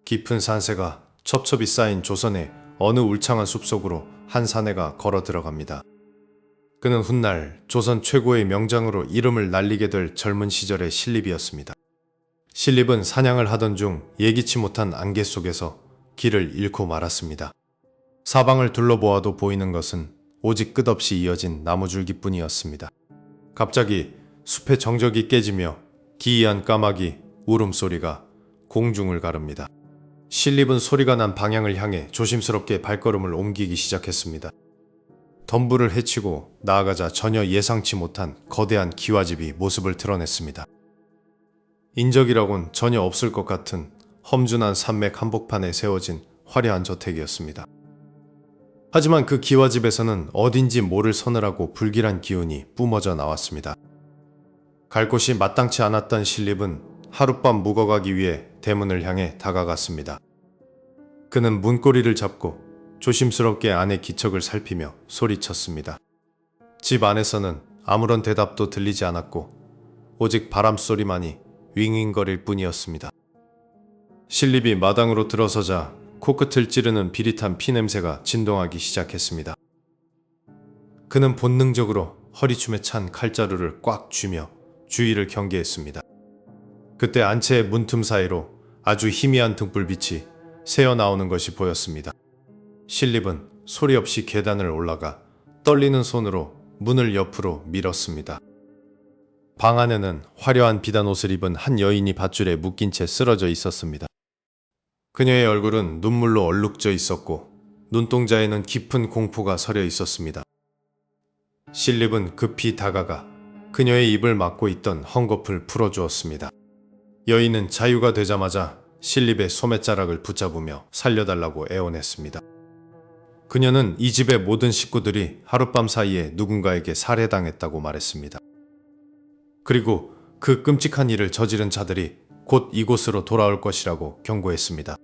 깊은 산세가 첩첩이 쌓인 조선의 어느 울창한 숲속으로 한 사내가 걸어 들어갑니다. 그는 훗날 조선 최고의 명장으로 이름을 날리게 될 젊은 시절의 신립이었습니다. 신립은 사냥을 하던 중 예기치 못한 안개 속에서 길을 잃고 말았습니다. 사방을 둘러보아도 보이는 것은 오직 끝없이 이어진 나무줄기뿐이었습니다. 갑자기 숲의 정적이 깨지며 기이한 까마귀 울음소리가 공중을 가릅니다. 신립은 소리가 난 방향을 향해 조심스럽게 발걸음을 옮기기 시작했습니다. 덤불을 헤치고 나아가자 전혀 예상치 못한 거대한 기와집이 모습을 드러냈습니다. 인적이라곤 전혀 없을 것 같은 험준한 산맥 한복판에 세워진 화려한 저택이었습니다. 하지만 그 기와집에서는 어딘지 모를 서늘하고 불길한 기운이 뿜어져 나왔습니다. 갈 곳이 마땅치 않았던 신립은 하룻밤 묵어가기 위해 대문을 향해 다가갔습니다. 그는 문고리를 잡고 조심스럽게 안의 기척을 살피며 소리쳤습니다. 집 안에서는 아무런 대답도 들리지 않았고 오직 바람소리만이 윙윙거릴 뿐이었습니다. 신립이 마당으로 들어서자 코끝을 찌르는 비릿한 피냄새가 진동하기 시작했습니다. 그는 본능적으로 허리춤에 찬 칼자루를 꽉 쥐며 주위를 경계했습니다. 그때 안채의 문틈 사이로 아주 희미한 등불빛이 새어나오는 것이 보였습니다. 신립은 소리 없이 계단을 올라가 떨리는 손으로 문을 옆으로 밀었습니다. 방 안에는 화려한 비단 옷을 입은 한 여인이 밧줄에 묶인 채 쓰러져 있었습니다. 그녀의 얼굴은 눈물로 얼룩져 있었고 눈동자에는 깊은 공포가 서려 있었습니다. 신립은 급히 다가가 그녀의 입을 막고 있던 헝겊을 풀어주었습니다. 여인은 자유가 되자마자 신립의 소매자락을 붙잡으며 살려달라고 애원했습니다. 그녀는 이 집의 모든 식구들이 하룻밤 사이에 누군가에게 살해당했다고 말했습니다. 그리고 그 끔찍한 일을 저지른 자들이 곧 이곳으로 돌아올 것이라고 경고했습니다.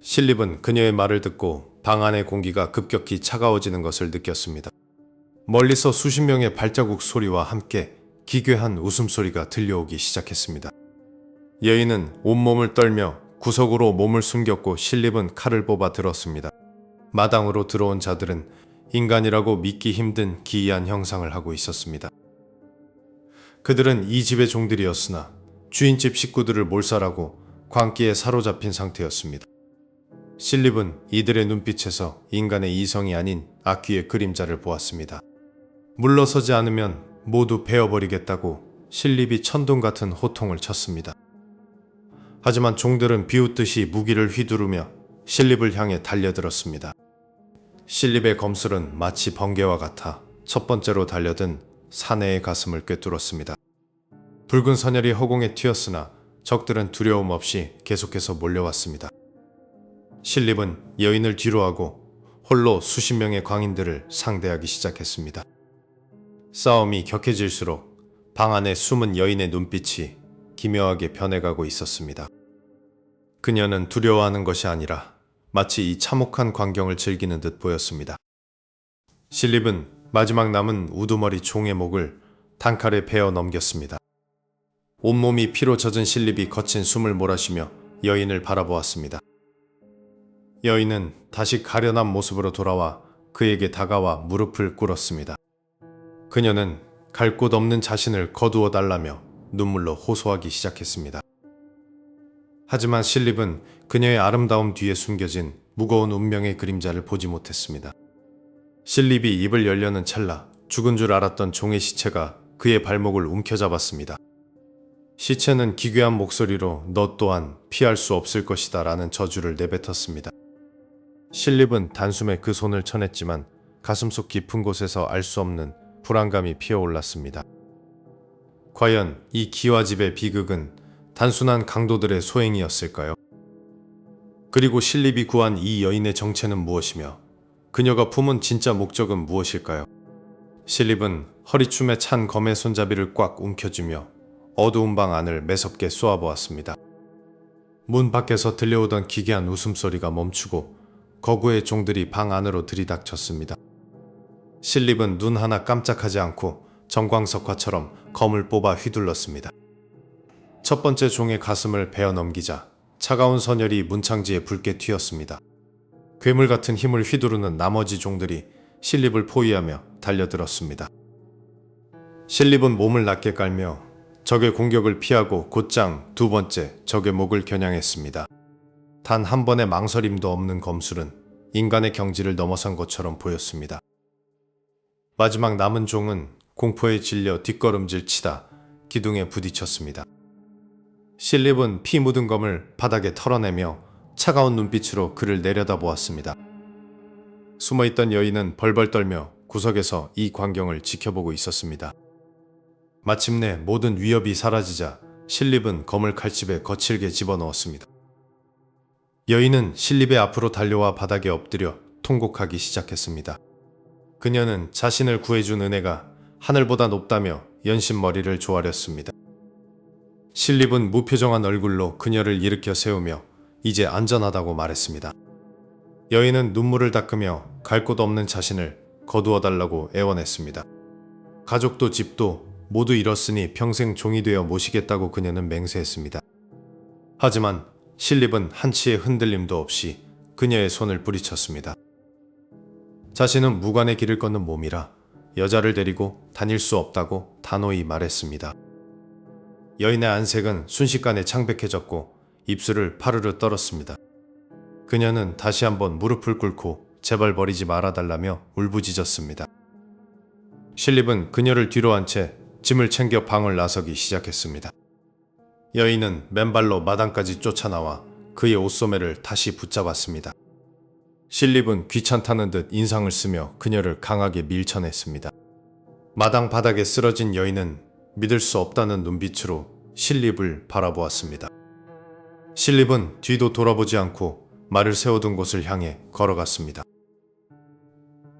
신립은 그녀의 말을 듣고 방 안의 공기가 급격히 차가워지는 것을 느꼈습니다. 멀리서 수십 명의 발자국 소리와 함께 기괴한 웃음소리가 들려오기 시작했습니다. 여인은 온몸을 떨며 구석으로 몸을 숨겼고 신립은 칼을 뽑아 들었습니다. 마당으로 들어온 자들은 인간이라고 믿기 힘든 기이한 형상을 하고 있었습니다. 그들은 이 집의 종들이었으나 주인집 식구들을 몰살하고 광기에 사로잡힌 상태였습니다. 신립은 이들의 눈빛에서 인간의 이성이 아닌 악귀의 그림자를 보았습니다. 물러서지 않으면 모두 베어버리겠다고 신립이 천둥 같은 호통을 쳤습니다. 하지만 종들은 비웃듯이 무기를 휘두르며 신립을 향해 달려들었습니다. 신립의 검술은 마치 번개와 같아 첫 번째로 달려든 사내의 가슴을 꿰뚫었습니다. 붉은 선혈이 허공에 튀었으나 적들은 두려움 없이 계속해서 몰려왔습니다. 신립은 여인을 뒤로하고 홀로 수십 명의 광인들을 상대하기 시작했습니다. 싸움이 격해질수록 방 안의 숨은 여인의 눈빛이 기묘하게 변해가고 있었습니다. 그녀는 두려워하는 것이 아니라 마치 이 참혹한 광경을 즐기는 듯 보였습니다. 신립은 마지막 남은 우두머리 종의 목을 단칼에 베어 넘겼습니다. 온몸이 피로 젖은 신립이 거친 숨을 몰아쉬며 여인을 바라보았습니다. 여인은 다시 가련한 모습으로 돌아와 그에게 다가와 무릎을 꿇었습니다. 그녀는 갈 곳 없는 자신을 거두어 달라며 눈물로 호소하기 시작했습니다. 하지만 신립은 그녀의 아름다움 뒤에 숨겨진 무거운 운명의 그림자를 보지 못했습니다. 신립이 입을 열려는 찰나 죽은 줄 알았던 종의 시체가 그의 발목을 움켜잡았습니다. 시체는 기괴한 목소리로 너 또한 피할 수 없을 것이다 라는 저주를 내뱉었습니다. 신립은 단숨에 그 손을 쳐냈지만 가슴속 깊은 곳에서 알 수 없는 불안감이 피어올랐습니다. 과연 이 기와집의 비극은 단순한 강도들의 소행이었을까요? 그리고 신립이 구한 이 여인의 정체는 무엇이며 그녀가 품은 진짜 목적은 무엇일까요? 신립은 허리춤에 찬 검의 손잡이를 꽉 움켜쥐며 어두운 방 안을 매섭게 쏘아보았습니다. 문 밖에서 들려오던 기괴한 웃음소리가 멈추고 거구의 종들이 방 안으로 들이닥쳤습니다. 신립은 눈 하나 깜짝하지 않고 정광석화처럼 검을 뽑아 휘둘렀습니다. 첫 번째 종의 가슴을 베어 넘기자 차가운 선열이 문창지에 붉게 튀었습니다. 괴물 같은 힘을 휘두르는 나머지 종들이 실립을 포위하며 달려들었습니다. 실립은 몸을 낮게 깔며 적의 공격을 피하고 곧장 두 번째 적의 목을 겨냥했습니다. 단 한 번의 망설임도 없는 검술은 인간의 경지를 넘어선 것처럼 보였습니다. 마지막 남은 종은 공포에 질려 뒷걸음질 치다 기둥에 부딪혔습니다. 실립은 피 묻은 검을 바닥에 털어내며 차가운 눈빛으로 그를 내려다보았습니다. 숨어있던 여인은 벌벌 떨며 구석에서 이 광경을 지켜보고 있었습니다. 마침내 모든 위협이 사라지자 실립은 검을 칼집에 거칠게 집어넣었습니다. 여인은 실립의 앞으로 달려와 바닥에 엎드려 통곡하기 시작했습니다. 그녀는 자신을 구해준 은혜가 하늘보다 높다며 연신머리를 조아렸습니다. 실립은 무표정한 얼굴로 그녀를 일으켜 세우며 이제 안전하다고 말했습니다. 여인은 눈물을 닦으며 갈 곳 없는 자신을 거두어달라고 애원했습니다. 가족도 집도 모두 잃었으니 평생 종이 되어 모시겠다고 그녀는 맹세했습니다. 하지만 실립은 한치의 흔들림도 없이 그녀의 손을 뿌리쳤습니다. 자신은 무관의 길을 걷는 몸이라 여자를 데리고 다닐 수 없다고 단호히 말했습니다. 여인의 안색은 순식간에 창백해졌고 입술을 파르르 떨었습니다. 그녀는 다시 한번 무릎을 꿇고 제발 버리지 말아달라며 울부짖었습니다. 실립은 그녀를 뒤로 한 채 짐을 챙겨 방을 나서기 시작했습니다. 여인은 맨발로 마당까지 쫓아나와 그의 옷소매를 다시 붙잡았습니다. 실립은 귀찮다는 듯 인상을 쓰며 그녀를 강하게 밀쳐냈습니다. 마당 바닥에 쓰러진 여인은 믿을 수 없다는 눈빛으로 실립을 바라보았습니다. 실립은 뒤도 돌아보지 않고 말을 세워둔 곳을 향해 걸어갔습니다.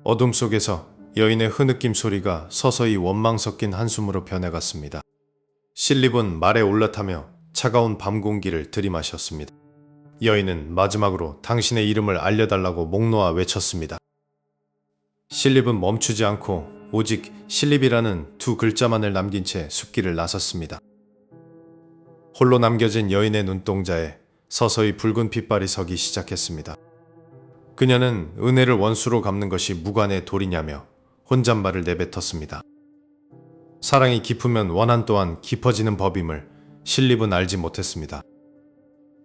어둠 속에서 여인의 흐느낌 소리가 서서히 원망 섞인 한숨으로 변해갔습니다. 실립은 말에 올라타며 차가운 밤 공기를 들이마셨습니다. 여인은 마지막으로 당신의 이름을 알려달라고 목 놓아 외쳤습니다. 실립은 멈추지 않고 오직 실립이라는 두 글자만을 남긴 채 숲길을 나섰습니다. 홀로 남겨진 여인의 눈동자에 서서히 붉은 핏발이 서기 시작했습니다. 그녀는 은혜를 원수로 갚는 것이 무관의 도리냐며 혼잣말을 내뱉었습니다. 사랑이 깊으면 원한 또한 깊어지는 법임을 실립은 알지 못했습니다.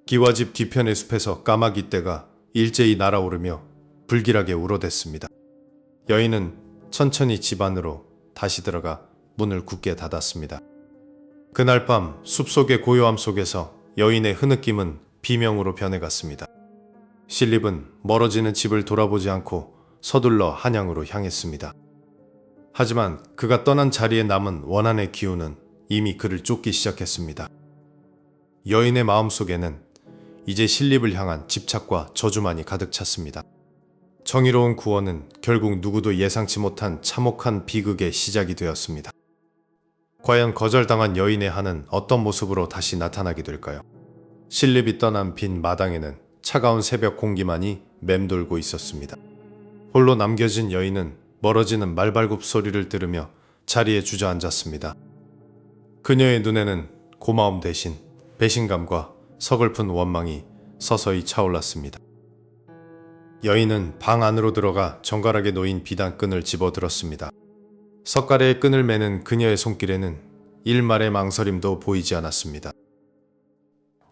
기와집 뒤편의 숲에서 까마귀 떼가 일제히 날아오르며 불길하게 울어댔습니다. 여인은 천천히 집 안으로 다시 들어가 문을 굳게 닫았습니다. 그날 밤 숲속의 고요함 속에서 여인의 흐느낌은 비명으로 변해갔습니다. 실립은 멀어지는 집을 돌아보지 않고 서둘러 한양으로 향했습니다. 하지만 그가 떠난 자리에 남은 원한의 기운은 이미 그를 쫓기 시작했습니다. 여인의 마음속에는 이제 실립을 향한 집착과 저주만이 가득 찼습니다. 정의로운 구원은 결국 누구도 예상치 못한 참혹한 비극의 시작이 되었습니다. 과연 거절당한 여인의 한은 어떤 모습으로 다시 나타나게 될까요? 실립이 떠난 빈 마당에는 차가운 새벽 공기만이 맴돌고 있었습니다. 홀로 남겨진 여인은 멀어지는 말발굽 소리를 들으며 자리에 주저앉았습니다. 그녀의 눈에는 고마움 대신 배신감과 서글픈 원망이 서서히 차올랐습니다. 여인은 방 안으로 들어가 정갈하게 놓인 비단끈을 집어들었습니다. 석가래의 끈을 매는 그녀의 손길에는 일말의 망설임도 보이지 않았습니다.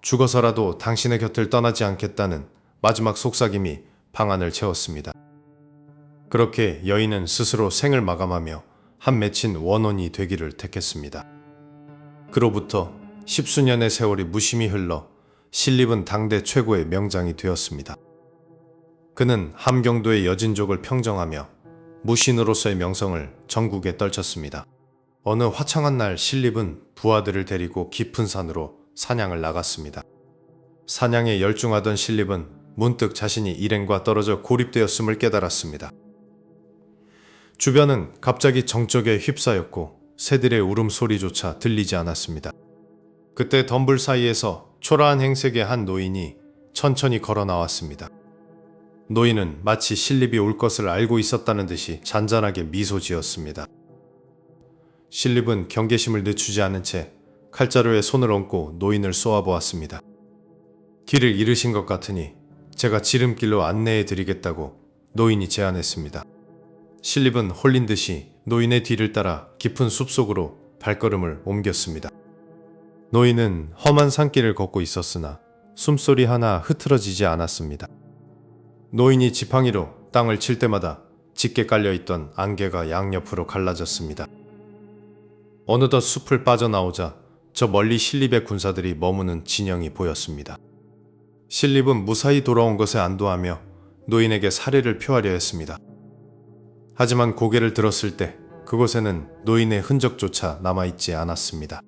죽어서라도 당신의 곁을 떠나지 않겠다는 마지막 속삭임이 방 안을 채웠습니다. 그렇게 여인은 스스로 생을 마감하며 한 맺힌 원혼이 되기를 택했습니다. 그로부터 십수년의 세월이 무심히 흘러 실립은 당대 최고의 명장이 되었습니다. 그는 함경도의 여진족을 평정하며 무신으로서의 명성을 전국에 떨쳤습니다. 어느 화창한 날 실립은 부하들을 데리고 깊은 산으로 사냥을 나갔습니다. 사냥에 열중하던 실립은 문득 자신이 일행과 떨어져 고립되었음을 깨달았습니다. 주변은 갑자기 정적에 휩싸였고 새들의 울음소리조차 들리지 않았습니다. 그때 덤불 사이에서 초라한 행색의 한 노인이 천천히 걸어 나왔습니다. 노인은 마치 실립이 올 것을 알고 있었다는 듯이 잔잔하게 미소 지었습니다. 실립은 경계심을 늦추지 않은 채 칼자루에 손을 얹고 노인을 쏘아보았습니다. 길을 잃으신 것 같으니 제가 지름길로 안내해 드리겠다고 노인이 제안했습니다. 실립은 홀린 듯이 노인의 뒤를 따라 깊은 숲속으로 발걸음을 옮겼습니다. 노인은 험한 산길을 걷고 있었으나 숨소리 하나 흐트러지지 않았습니다. 노인이 지팡이로 땅을 칠 때마다 짙게 깔려있던 안개가 양옆으로 갈라졌습니다. 어느덧 숲을 빠져나오자 저 멀리 실립의 군사들이 머무는 진영이 보였습니다. 실립은 무사히 돌아온 것에 안도하며 노인에게 사례를 표하려 했습니다. 하지만 고개를 들었을 때 그곳에는 노인의 흔적조차 남아있지 않았습니다.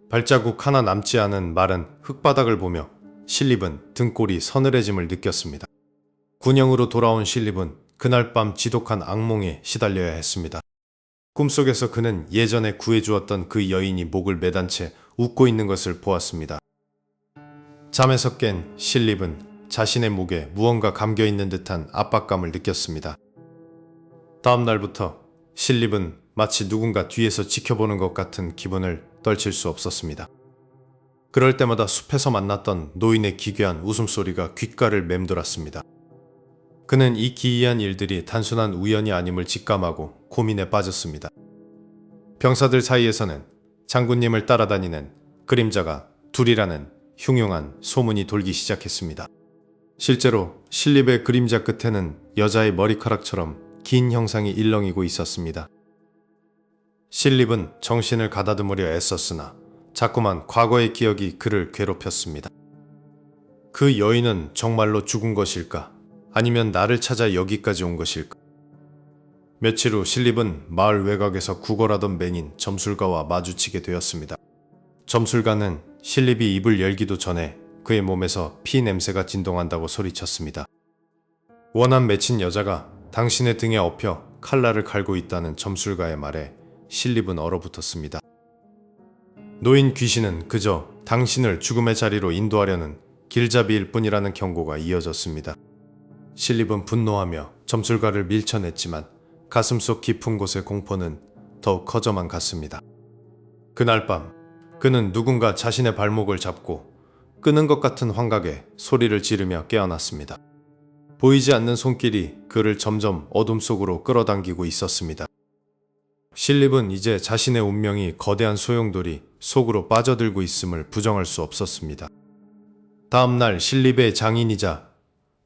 발자국 하나 남지 않은 마른 흙바닥을 보며 실립은 등골이 서늘해짐을 느꼈습니다. 군영으로 돌아온 실립은 그날 밤 지독한 악몽에 시달려야 했습니다. 꿈속에서 그는 예전에 구해주었던 그 여인이 목을 매단 채 웃고 있는 것을 보았습니다. 잠에서 깬 실립은 자신의 목에 무언가 감겨있는 듯한 압박감을 느꼈습니다. 다음 날부터 실립은 마치 누군가 뒤에서 지켜보는 것 같은 기분을 떨칠 수 없었습니다. 그럴 때마다 숲에서 만났던 노인의 기괴한 웃음소리가 귓가를 맴돌았습니다. 그는 이 기이한 일들이 단순한 우연이 아님을 직감하고 고민에 빠졌습니다. 병사들 사이에서는 장군님을 따라다니는 그림자가 둘이라는 흉흉한 소문이 돌기 시작했습니다. 실제로 실립의 그림자 끝에는 여자의 머리카락처럼 긴 형상이 일렁이고 있었습니다. 실립은 정신을 가다듬으려 애썼으나 자꾸만 과거의 기억이 그를 괴롭혔습니다. 그 여인은 정말로 죽은 것일까? 아니면 나를 찾아 여기까지 온 것일까? 며칠 후 실립은 마을 외곽에서 구걸하던 맹인 점술가와 마주치게 되었습니다. 점술가는 실립이 입을 열기도 전에 그의 몸에서 피 냄새가 진동한다고 소리쳤습니다. 원한 맺힌 여자가 당신의 등에 엎여 칼날을 갈고 있다는 점술가의 말에 실립은 얼어붙었습니다. 노인 귀신은 그저 당신을 죽음의 자리로 인도하려는 길잡이일 뿐이라는 경고가 이어졌습니다. 실립은 분노하며 점술가를 밀쳐냈지만 가슴속 깊은 곳의 공포는 더욱 커져만 갔습니다. 그날 밤 그는 누군가 자신의 발목을 잡고 끄는 것 같은 환각에 소리를 지르며 깨어났습니다. 보이지 않는 손길이 그를 점점 어둠 속으로 끌어당기고 있었습니다. 실립은 이제 자신의 운명이 거대한 소용돌이 속으로 빠져들고 있음을 부정할 수 없었습니다. 다음 날 실립의 장인이자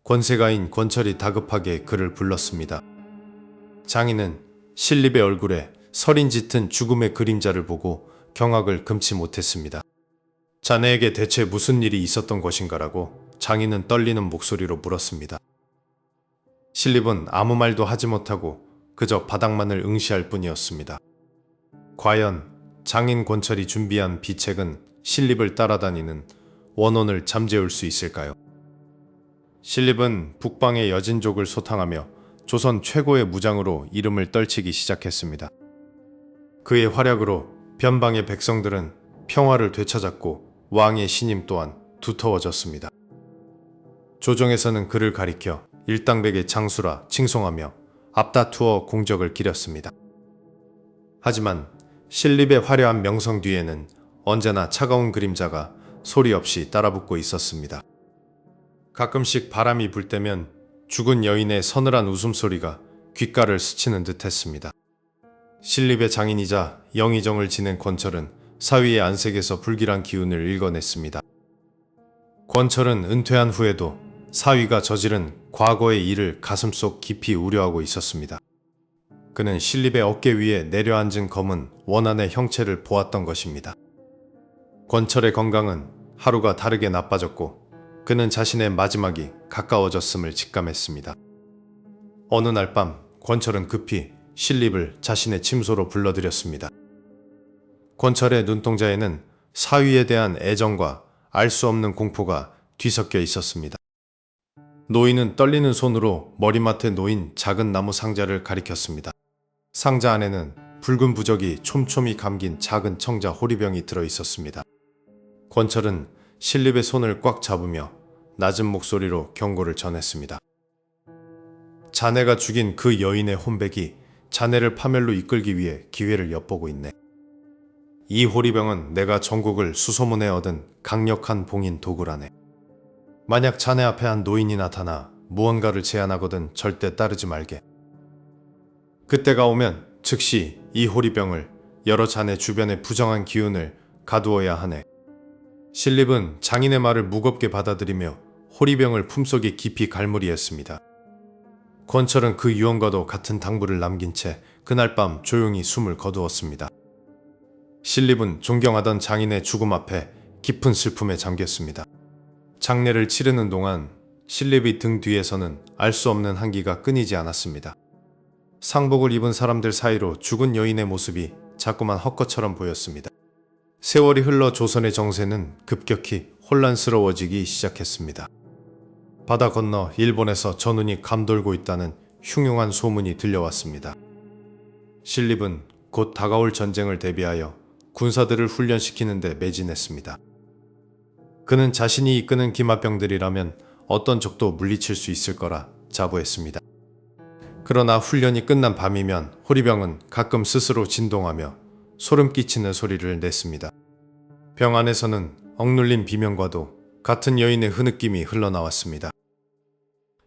권세가인 권철이 다급하게 그를 불렀습니다. 장인은 실립의 얼굴에 서린 짙은 죽음의 그림자를 보고 경악을 금치 못했습니다. 자네에게 대체 무슨 일이 있었던 것인가라고 장인은 떨리는 목소리로 물었습니다. 실립은 아무 말도 하지 못하고 그저 바닥만을 응시할 뿐이었습니다. 과연 장인 권철이 준비한 비책은 실립을 따라다니는 원혼을 잠재울 수 있을까요? 실립은 북방의 여진족을 소탕하며 조선 최고의 무장으로 이름을 떨치기 시작했습니다. 그의 활약으로 변방의 백성들은 평화를 되찾았고 왕의 신임 또한 두터워졌습니다. 조정에서는 그를 가리켜 일당백의 장수라 칭송하며 앞다투어 공적을 기렸습니다. 하지만 실립의 화려한 명성 뒤에는 언제나 차가운 그림자가 소리 없이 따라붙고 있었습니다. 가끔씩 바람이 불 때면 죽은 여인의 서늘한 웃음소리가 귓가를 스치는 듯 했습니다. 실립의 장인이자 영의정을 지낸 권철은 사위의 안색에서 불길한 기운을 읽어냈습니다. 권철은 은퇴한 후에도 사위가 저지른 과거의 일을 가슴속 깊이 우려하고 있었습니다. 그는 실립의 어깨 위에 내려앉은 검은 원한의 형체를 보았던 것입니다. 권철의 건강은 하루가 다르게 나빠졌고 그는 자신의 마지막이 가까워졌음을 직감했습니다. 어느 날 밤 권철은 급히 실립을 자신의 침소로 불러들였습니다. 권철의 눈동자에는 사위에 대한 애정과 알 수 없는 공포가 뒤섞여 있었습니다. 노인은 떨리는 손으로 머리맡에 놓인 작은 나무 상자를 가리켰습니다. 상자 안에는 붉은 부적이 촘촘히 감긴 작은 청자 호리병이 들어 있었습니다. 권철은 실립의 손을 꽉 잡으며 낮은 목소리로 경고를 전했습니다. 자네가 죽인 그 여인의 혼백이 자네를 파멸로 이끌기 위해 기회를 엿보고 있네. 이 호리병은 내가 전국을 수소문해 얻은 강력한 봉인 도구라네. 만약 자네 앞에 한 노인이 나타나 무언가를 제안하거든 절대 따르지 말게. 그때가 오면 즉시 이 호리병을 열어 자네 주변의 부정한 기운을 가두어야 하네. 신립은 장인의 말을 무겁게 받아들이며 호리병을 품속에 깊이 갈무리했습니다. 권철은 그 유언과도 같은 당부를 남긴 채 그날 밤 조용히 숨을 거두었습니다. 신립은 존경하던 장인의 죽음 앞에 깊은 슬픔에 잠겼습니다. 장례를 치르는 동안 신립의 등 뒤에서는 알 수 없는 한기가 끊이지 않았습니다. 상복을 입은 사람들 사이로 죽은 여인의 모습이 자꾸만 헛것처럼 보였습니다. 세월이 흘러 조선의 정세는 급격히 혼란스러워지기 시작했습니다. 바다 건너 일본에서 전운이 감돌고 있다는 흉흉한 소문이 들려왔습니다. 신립은 곧 다가올 전쟁을 대비하여 군사들을 훈련시키는 데 매진했습니다. 그는 자신이 이끄는 기마병들이라면 어떤 적도 물리칠 수 있을 거라 자부했습니다. 그러나 훈련이 끝난 밤이면 호리병은 가끔 스스로 진동하며 소름 끼치는 소리를 냈습니다. 병 안에서는 억눌린 비명과도 같은 여인의 흐느낌이 흘러나왔습니다.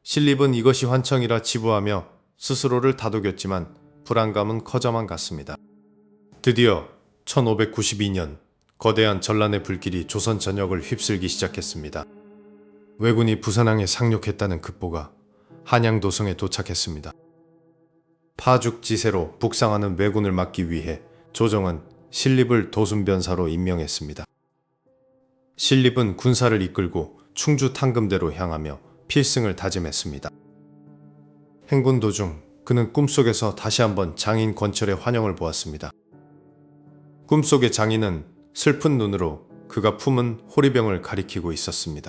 신립은 이것이 환청이라 지부하며 스스로를 다독였지만 불안감은 커져만 갔습니다. 드디어 1592년 거대한 전란의 불길이 조선 전역을 휩쓸기 시작했습니다. 왜군이 부산항에 상륙했다는 급보가 한양도성에 도착했습니다. 파죽지세로 북상하는 왜군을 막기 위해 조정은 신립을 도순변사로 임명했습니다. 신립은 군사를 이끌고 충주 탕금대로 향하며 필승을 다짐했습니다. 행군 도중 그는 꿈속에서 다시 한번 장인 권철의 환영을 보았습니다. 꿈속의 장인은 슬픈 눈으로 그가 품은 호리병을 가리키고 있었습니다.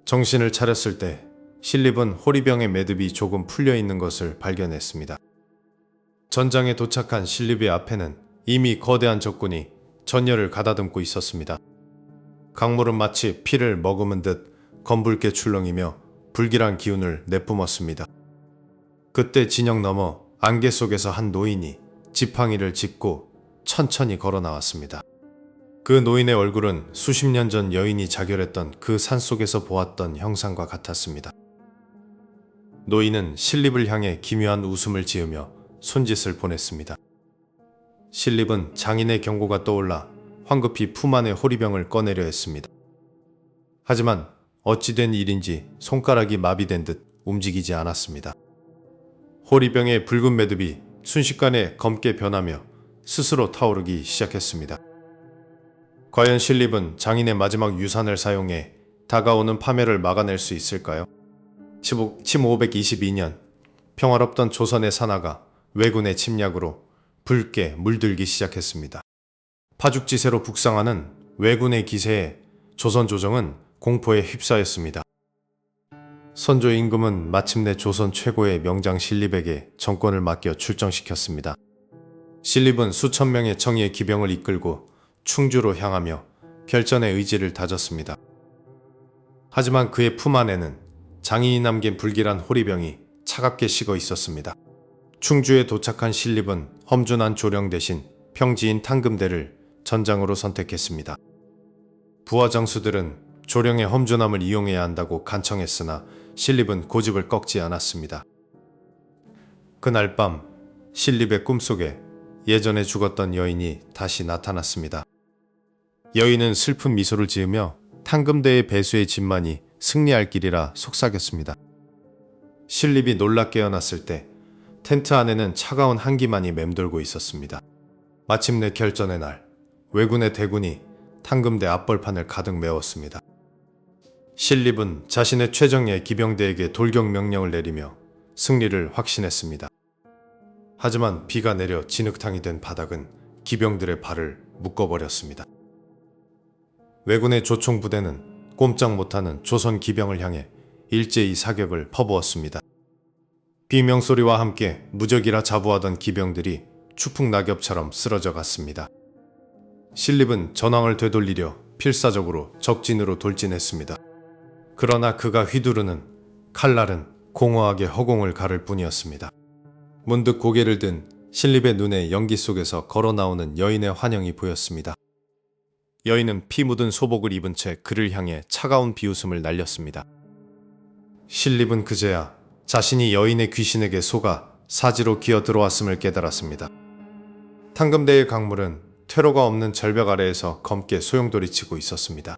정신을 차렸을 때 신립은 호리병의 매듭이 조금 풀려있는 것을 발견했습니다. 전장에 도착한 신립의 앞에는 이미 거대한 적군이 전열을 가다듬고 있었습니다. 강물은 마치 피를 머금은 듯 검붉게 출렁이며 불길한 기운을 내뿜었습니다. 그때 진영 너머 안개 속에서 한 노인이 지팡이를 짚고 천천히 걸어 나왔습니다. 그 노인의 얼굴은 수십 년 전 여인이 자결했던 그 산속에서 보았던 형상과 같았습니다. 노인은 신립을 향해 기묘한 웃음을 지으며 손짓을 보냈습니다. 신립은 장인의 경고가 떠올라 황급히 품 안의 호리병을 꺼내려 했습니다. 하지만 어찌된 일인지 손가락이 마비된 듯 움직이지 않았습니다. 호리병의 붉은 매듭이 순식간에 검게 변하며 스스로 타오르기 시작했습니다. 과연 신립은 장인의 마지막 유산을 사용해 다가오는 파멸을 막아낼 수 있을까요? 1522년 평화롭던 조선의 산하가 왜군의 침략으로 붉게 물들기 시작했습니다. 파죽지세로 북상하는 왜군의 기세에 조선 조정은 공포에 휩싸였습니다. 선조 임금은 마침내 조선 최고의 명장 신립에게 정권을 맡겨 출정시켰습니다. 신립은 수천 명의 청의 기병을 이끌고 충주로 향하며 결전의 의지를 다졌습니다. 하지만 그의 품 안에는 장인이 남긴 불길한 호리병이 차갑게 식어 있었습니다. 충주에 도착한 신립은 험준한 조령 대신 평지인 탕금대를 전장으로 선택했습니다. 부하 장수들은 조령의 험준함을 이용해야 한다고 간청했으나 신립은 고집을 꺾지 않았습니다. 그날 밤 신립의 꿈속에 예전에 죽었던 여인이 다시 나타났습니다. 여인은 슬픈 미소를 지으며 탕금대의 배수의 진만이 승리할 길이라 속삭였습니다. 신립이 놀라 깨어났을 때 텐트 안에는 차가운 한기만이 맴돌고 있었습니다. 마침내 결전의 날, 왜군의 대군이 탕금대 앞벌판을 가득 메웠습니다. 신립은 자신의 최정예 기병대에게 돌격 명령을 내리며 승리를 확신했습니다. 하지만 비가 내려 진흙탕이 된 바닥은 기병들의 발을 묶어버렸습니다. 왜군의 조총부대는 꼼짝 못하는 조선 기병을 향해 일제히 사격을 퍼부었습니다. 비명소리와 함께 무적이라 자부하던 기병들이 추풍낙엽처럼 쓰러져 갔습니다. 신립은 전황을 되돌리려 필사적으로 적진으로 돌진했습니다. 그러나 그가 휘두르는 칼날은 공허하게 허공을 가를 뿐이었습니다. 문득 고개를 든 신립의 눈에 연기 속에서 걸어 나오는 여인의 환영이 보였습니다. 여인은 피 묻은 소복을 입은 채 그를 향해 차가운 비웃음을 날렸습니다. 신립은 그제야 자신이 여인의 귀신에게 속아 사지로 기어 들어왔음을 깨달았습니다. 탕금대의 강물은 퇴로가 없는 절벽 아래에서 검게 소용돌이치고 있었습니다.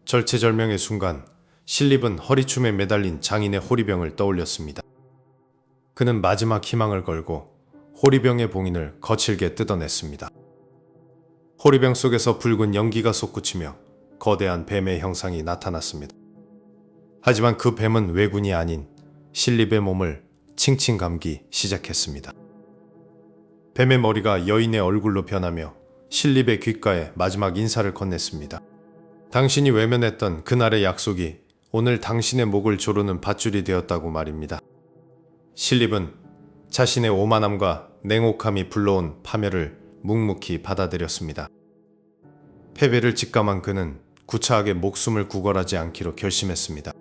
절체절명의 순간 신립은 허리춤에 매달린 장인의 호리병을 떠올렸습니다. 그는 마지막 희망을 걸고 호리병의 봉인을 거칠게 뜯어냈습니다. 호리병 속에서 붉은 연기가 솟구치며 거대한 뱀의 형상이 나타났습니다. 하지만 그 뱀은 왜군이 아닌 신립의 몸을 칭칭 감기 시작했습니다. 뱀의 머리가 여인의 얼굴로 변하며 신립의 귓가에 마지막 인사를 건넸습니다. 당신이 외면했던 그날의 약속이 오늘 당신의 목을 조르는 밧줄이 되었다고 말입니다. 신립은 자신의 오만함과 냉혹함이 불러온 파멸을 묵묵히 받아들였습니다. 패배를 직감한 그는 구차하게 목숨을 구걸하지 않기로 결심했습니다.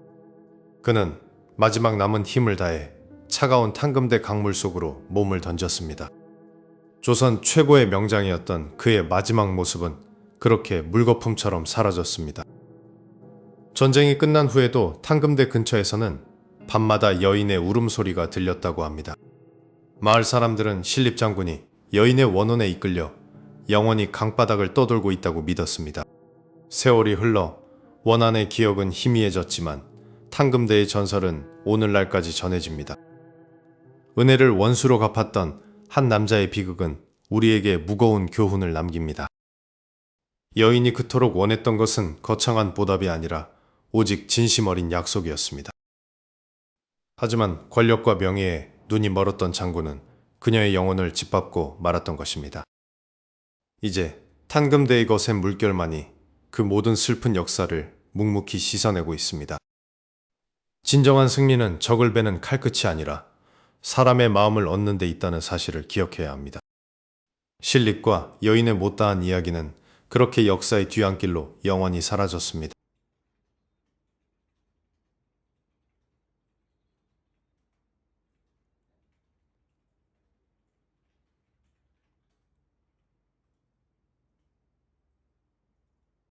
그는 마지막 남은 힘을 다해 차가운 탕금대 강물 속으로 몸을 던졌습니다. 조선 최고의 명장이었던 그의 마지막 모습은 그렇게 물거품처럼 사라졌습니다. 전쟁이 끝난 후에도 탕금대 근처에서는 밤마다 여인의 울음소리가 들렸다고 합니다. 마을 사람들은 신립 장군이 여인의 원혼에 이끌려 영원히 강바닥을 떠돌고 있다고 믿었습니다. 세월이 흘러 원한의 기억은 희미해졌지만 탕금대의 전설은 오늘날까지 전해집니다. 은혜를 원수로 갚았던 한 남자의 비극은 우리에게 무거운 교훈을 남깁니다. 여인이 그토록 원했던 것은 거창한 보답이 아니라 오직 진심 어린 약속이었습니다. 하지만 권력과 명예에 눈이 멀었던 장군은 그녀의 영혼을 짓밟고 말았던 것입니다. 이제 탕금대의 거센 물결만이 그 모든 슬픈 역사를 묵묵히 씻어내고 있습니다. 진정한 승리는 적을 베는 칼끝이 아니라 사람의 마음을 얻는 데 있다는 사실을 기억해야 합니다. 신립과 여인의 못다한 이야기는 그렇게 역사의 뒤안길로 영원히 사라졌습니다.